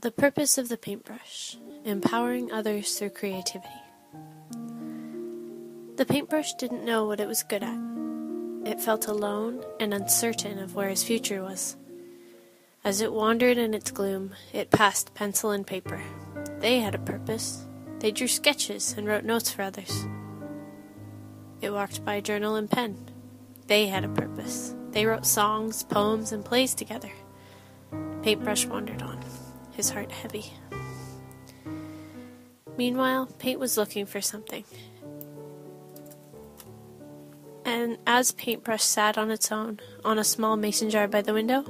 The purpose of the paintbrush: empowering others through creativity. The paintbrush didn't know what it was good at. It felt alone and uncertain of where its future was. As it wandered in its gloom, it passed pencil and paper. They had a purpose. They drew sketches and wrote notes for others. It walked by journal and pen. They had a purpose. They wrote songs, poems, and plays together. Paintbrush wandered on, his heart heavy. Meanwhile, Paint was looking for something. And as Paintbrush sat on its own, on a small mason jar by the window,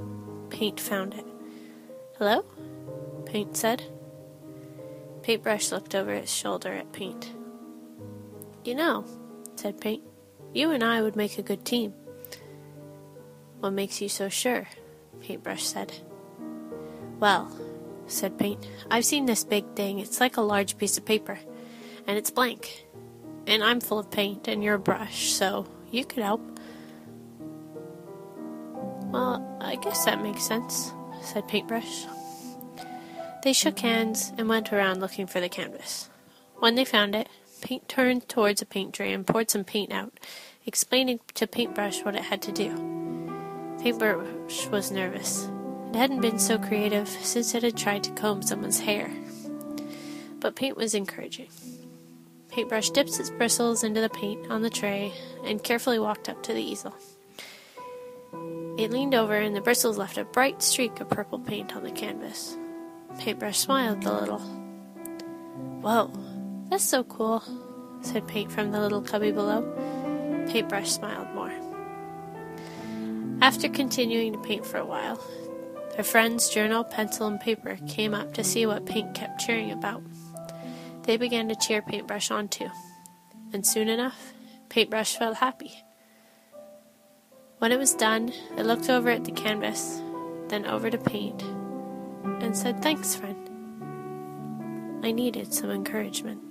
Paint found it. "Hello?" Paint said. Paintbrush looked over its shoulder at Paint. "You know," said Paint, "you and I would make a good team." "What makes you so sure?" Paintbrush said. "Well," said Paint, "I've seen this big thing. It's like a large piece of paper, and it's blank. And I'm full of paint, and you're a brush, so you could help." "Well, I guess that makes sense," said Paintbrush. They shook hands and went around looking for the canvas. When they found it, Paint turned towards a paint tray and poured some paint out, explaining to Paintbrush what it had to do. Paintbrush was nervous. It hadn't been so creative since it had tried to comb someone's hair. But Paint was encouraging. Paintbrush dipped its bristles into the paint on the tray and carefully walked up to the easel. It leaned over and the bristles left a bright streak of purple paint on the canvas. Paintbrush smiled a little. "Whoa, that's so cool," said Paint from the little cubby below. Paintbrush smiled more. After continuing to paint for a while, their friends' journal, pencil, and paper came up to see what Paint kept cheering about. They began to cheer Paintbrush on too, and soon enough, Paintbrush felt happy. When it was done, it looked over at the canvas, then over to Paint, and said, "Thanks, friend. I needed some encouragement."